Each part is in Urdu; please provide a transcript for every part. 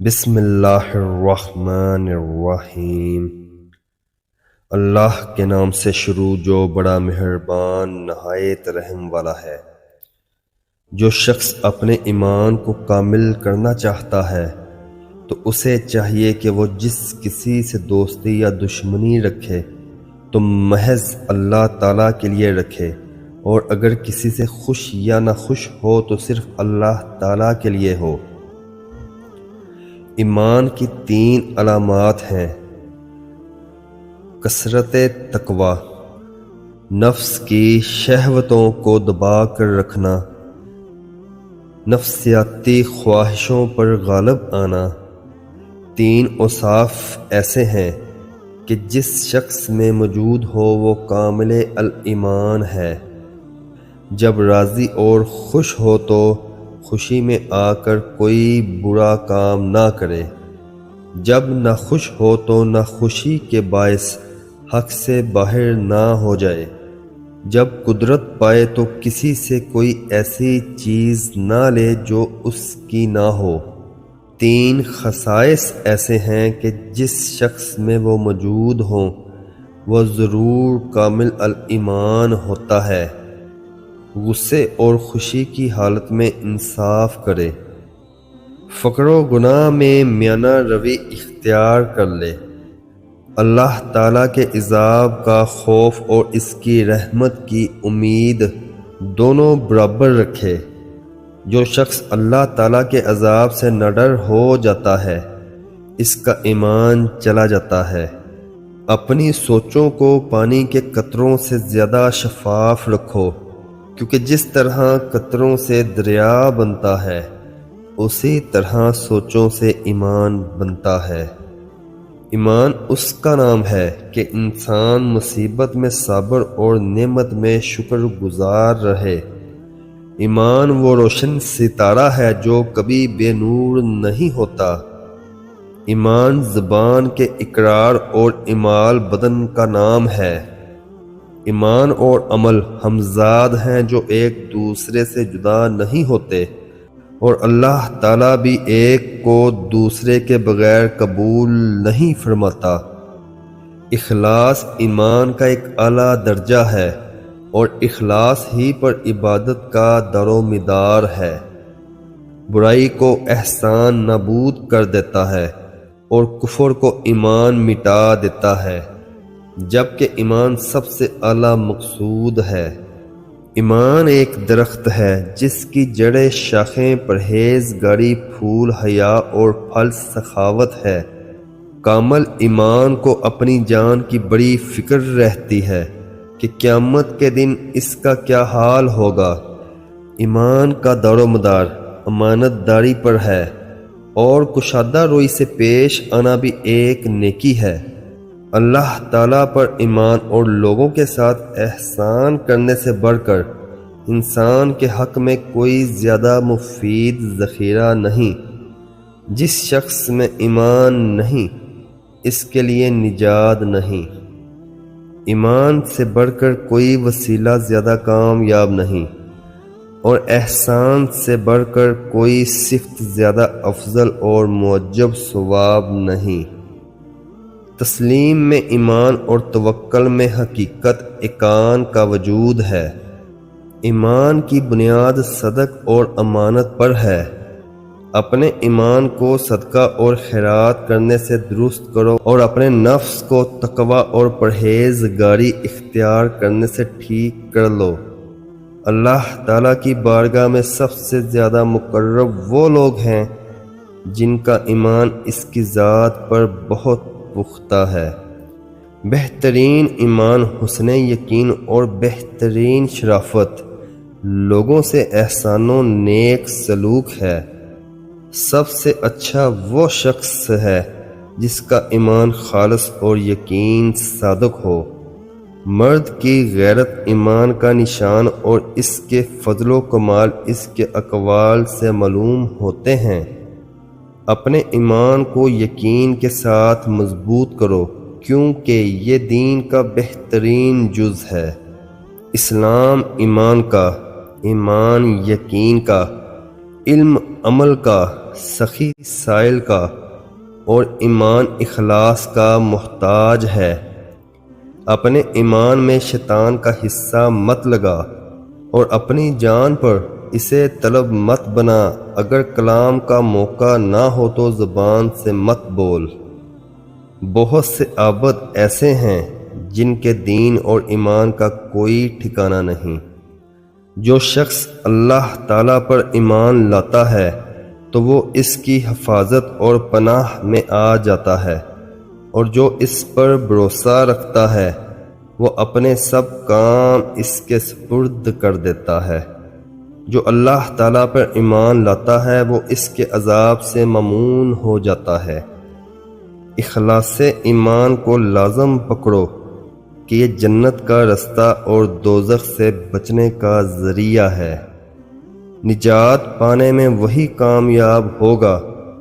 بسم اللہ الرحمن الرحیم۔ اللہ کے نام سے شروع جو بڑا مہربان نہایت رحم والا ہے۔ جو شخص اپنے ایمان کو کامل کرنا چاہتا ہے تو اسے چاہیے کہ وہ جس کسی سے دوستی یا دشمنی رکھے تو محض اللہ تعالیٰ کے لیے رکھے، اور اگر کسی سے خوش یا نہ خوش ہو تو صرف اللہ تعالیٰ کے لیے ہو۔ ایمان کی 3 علامات ہیں: کثرت تقوی، نفس کی شہوتوں کو دبا کر رکھنا، نفسیاتی خواہشوں پر غالب آنا۔ 3 اوصاف ایسے ہیں کہ جس شخص میں موجود ہو وہ کامل الایمان ہے۔ جب راضی اور خوش ہو تو خوشی میں آ کر کوئی برا کام نہ کرے، جب نہ خوش ہو تو نہ خوشی کے باعث حق سے باہر نہ ہو جائے، جب قدرت پائے تو کسی سے کوئی ایسی چیز نہ لے جو اس کی نہ ہو۔ 3 خصائص ایسے ہیں کہ جس شخص میں وہ موجود ہوں وہ ضرور کامل الایمان ہوتا ہے۔ غصے اور خوشی کی حالت میں انصاف کرے، فقر و گناہ میں میانہ روی اختیار کر لے، اللہ تعالیٰ کے عذاب کا خوف اور اس کی رحمت کی امید دونوں برابر رکھے۔ جو شخص اللہ تعالیٰ کے عذاب سے نڈر ہو جاتا ہے اس کا ایمان چلا جاتا ہے۔ اپنی سوچوں کو پانی کے قطروں سے زیادہ شفاف رکھو، کیونکہ جس طرح قطروں سے دریا بنتا ہے اسی طرح سوچوں سے ایمان بنتا ہے۔ ایمان اس کا نام ہے کہ انسان مصیبت میں صبر اور نعمت میں شکر گزار رہے۔ ایمان وہ روشن ستارہ ہے جو کبھی بے نور نہیں ہوتا۔ ایمان زبان کے اقرار اور اعمال بدن کا نام ہے۔ ایمان اور عمل ہمزاد ہیں جو ایک دوسرے سے جدا نہیں ہوتے، اور اللہ تعالیٰ بھی ایک کو دوسرے کے بغیر قبول نہیں فرماتا۔ اخلاص ایمان کا ایک اعلیٰ درجہ ہے، اور اخلاص ہی پر عبادت کا در و مدار ہے۔ برائی کو احسان نابود کر دیتا ہے اور کفر کو ایمان مٹا دیتا ہے، جبکہ ایمان سب سے اعلیٰ مقصود ہے۔ ایمان ایک درخت ہے جس کی جڑیں شاخیں پرہیزگاری، پھول حیا اور پھل سخاوت ہے۔ کامل ایمان کو اپنی جان کی بڑی فکر رہتی ہے کہ قیامت کے دن اس کا کیا حال ہوگا۔ ایمان کا دار و مدار امانت داری پر ہے، اور کشادہ روی سے پیش آنا بھی ایک نیکی ہے۔ اللہ تعالیٰ پر ایمان اور لوگوں کے ساتھ احسان کرنے سے بڑھ کر انسان کے حق میں کوئی زیادہ مفید ذخیرہ نہیں۔ جس شخص میں ایمان نہیں اس کے لیے نجات نہیں۔ ایمان سے بڑھ کر کوئی وسیلہ زیادہ کامیاب نہیں، اور احسان سے بڑھ کر کوئی صفت زیادہ افضل اور معجب ثواب نہیں۔ تسلیم میں ایمان اور توکل میں حقیقت ایقان کا وجود ہے۔ ایمان کی بنیاد صدق اور امانت پر ہے۔ اپنے ایمان کو صدقہ اور خیرات کرنے سے درست کرو، اور اپنے نفس کو تقوی اور پرہیزگاری اختیار کرنے سے ٹھیک کر لو۔ اللہ تعالیٰ کی بارگاہ میں سب سے زیادہ مقرب وہ لوگ ہیں جن کا ایمان اس کی ذات پر بہت پختہ ہے۔ بہترین ایمان حسن یقین اور بہترین شرافت لوگوں سے احسان و نیک سلوک ہے۔ سب سے اچھا وہ شخص ہے جس کا ایمان خالص اور یقین صادق ہو۔ مرد کی غیرت ایمان کا نشان اور اس کے فضل و کمال اس کے اقوال سے معلوم ہوتے ہیں۔ اپنے ایمان کو یقین کے ساتھ مضبوط کرو، کیونکہ یہ دین کا بہترین جز ہے۔ اسلام ایمان کا، ایمان یقین کا، علم عمل کا، سخی سائل کا اور ایمان اخلاص کا محتاج ہے۔ اپنے ایمان میں شیطان کا حصہ مت لگا اور اپنی جان پر اسے طلب مت بنا۔ اگر کلام کا موقع نہ ہو تو زبان سے مت بول۔ بہت سے عابد ایسے ہیں جن کے دین اور ایمان کا کوئی ٹھکانہ نہیں۔ جو شخص اللہ تعالیٰ پر ایمان لاتا ہے تو وہ اس کی حفاظت اور پناہ میں آ جاتا ہے، اور جو اس پر بھروسہ رکھتا ہے وہ اپنے سب کام اس کے سپرد کر دیتا ہے۔ جو اللہ تعالیٰ پر ایمان لاتا ہے وہ اس کے عذاب سے مامون ہو جاتا ہے۔ اخلاص ایمان کو لازم پکڑو کہ یہ جنت کا رستہ اور دوزخ سے بچنے کا ذریعہ ہے۔ نجات پانے میں وہی کامیاب ہوگا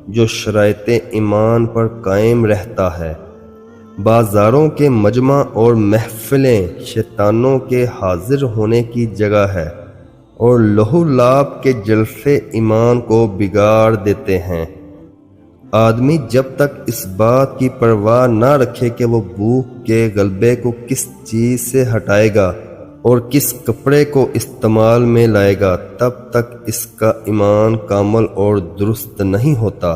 جو شرائط ایمان پر قائم رہتا ہے۔ بازاروں کے مجمع اور محفلیں شیطانوں کے حاضر ہونے کی جگہ ہے، اور لہو لعب کے جلسے ایمان کو بگاڑ دیتے ہیں۔ آدمی جب تک اس بات کی پرواہ نہ رکھے کہ وہ بھوک کے غلبے کو کس چیز سے ہٹائے گا اور کس کپڑے کو استعمال میں لائے گا، تب تک اس کا ایمان کامل اور درست نہیں ہوتا۔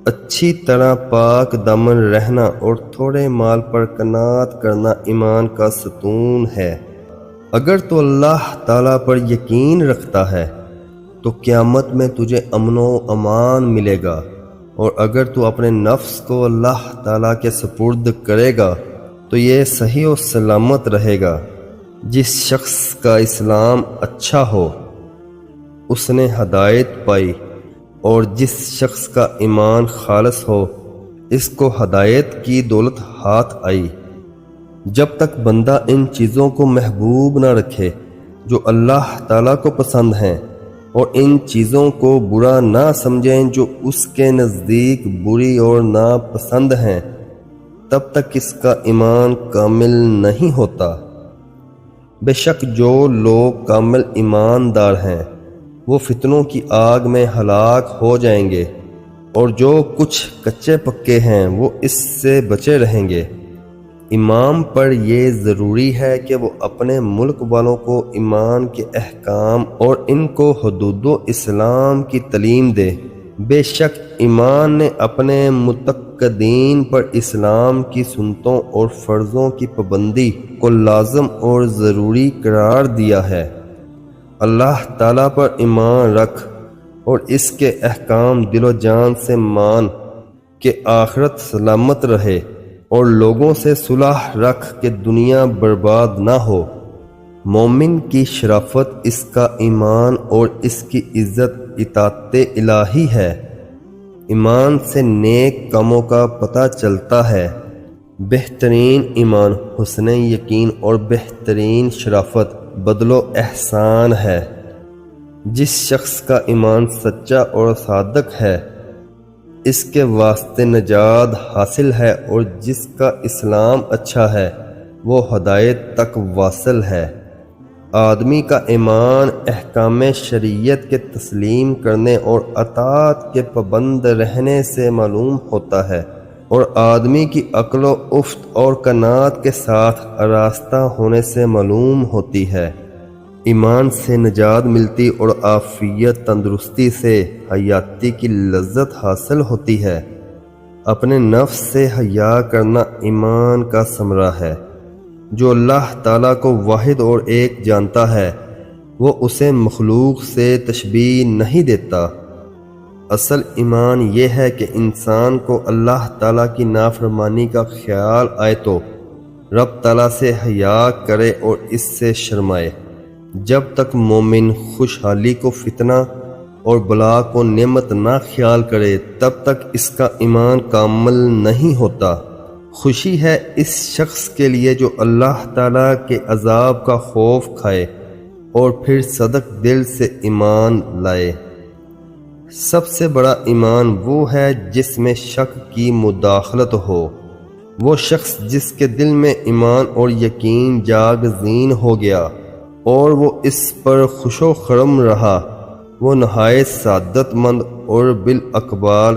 اچھی طرح پاک دامن رہنا اور تھوڑے مال پر قناعت کرنا ایمان کا ستون ہے۔ اگر تو اللہ تعالیٰ پر یقین رکھتا ہے تو قیامت میں تجھے امن و امان ملے گا، اور اگر تو اپنے نفس کو اللہ تعالیٰ کے سپرد کرے گا تو یہ صحیح و سلامت رہے گا۔ جس شخص کا اسلام اچھا ہو اس نے ہدایت پائی، اور جس شخص کا ایمان خالص ہو اس کو ہدایت کی دولت ہاتھ آئی۔ جب تک بندہ ان چیزوں کو محبوب نہ رکھے جو اللہ تعالیٰ کو پسند ہیں، اور ان چیزوں کو برا نہ سمجھیں جو اس کے نزدیک بری اور ناپسند ہیں، تب تک اس کا ایمان کامل نہیں ہوتا۔ بے شک جو لوگ کامل ایماندار ہیں وہ فتنوں کی آگ میں ہلاک ہو جائیں گے، اور جو کچھ کچے پکے ہیں وہ اس سے بچے رہیں گے۔ امام پر یہ ضروری ہے کہ وہ اپنے ملک والوں کو ایمان کے احکام اور ان کو حدود و اسلام کی تعلیم دے۔ بے شک ایمان نے اپنے متقدین پر اسلام کی سنتوں اور فرضوں کی پابندی کو لازم اور ضروری قرار دیا ہے۔ اللہ تعالیٰ پر ایمان رکھ اور اس کے احکام دل و جان سے مان کہ آخرت سلامت رہے، اور لوگوں سے صلح رکھ کہ دنیا برباد نہ ہو۔ مومن کی شرافت اس کا ایمان اور اس کی عزت اطاعت الہی ہے۔ ایمان سے نیک کاموں کا پتہ چلتا ہے۔ بہترین ایمان حسن یقین اور بہترین شرافت بدل و احسان ہے۔ جس شخص کا ایمان سچا اور صادق ہے اس کے واسطے نجات حاصل ہے، اور جس کا اسلام اچھا ہے وہ ہدایت تک واصل ہے۔ آدمی کا ایمان احکام شریعت کے تسلیم کرنے اور اطاعت کے پابند رہنے سے معلوم ہوتا ہے، اور آدمی کی عقل و افت اور قناعت کے ساتھ آراستہ ہونے سے معلوم ہوتی ہے۔ ایمان سے نجات ملتی اور عافیت تندرستی سے حیاتی کی لذت حاصل ہوتی ہے۔ اپنے نفس سے حیا کرنا ایمان کا ثمرہ ہے۔ جو اللہ تعالیٰ کو واحد اور ایک جانتا ہے وہ اسے مخلوق سے تشبیہ نہیں دیتا۔ اصل ایمان یہ ہے کہ انسان کو اللہ تعالیٰ کی نافرمانی کا خیال آئے تو رب تعالیٰ سے حیا کرے اور اس سے شرمائے۔ جب تک مومن خوشحالی کو فتنہ اور بلا کو نعمت نہ خیال کرے تب تک اس کا ایمان کامل نہیں ہوتا۔ خوشی ہے اس شخص کے لیے جو اللہ تعالیٰ کے عذاب کا خوف کھائے اور پھر صدق دل سے ایمان لائے۔ سب سے بڑا ایمان وہ ہے جس میں شک کی مداخلت ہو۔ وہ شخص جس کے دل میں ایمان اور یقین جاگزین ہو گیا اور وہ اس پر خوش و خرم رہا، وہ نہایت سعادت مند اور بالاقبال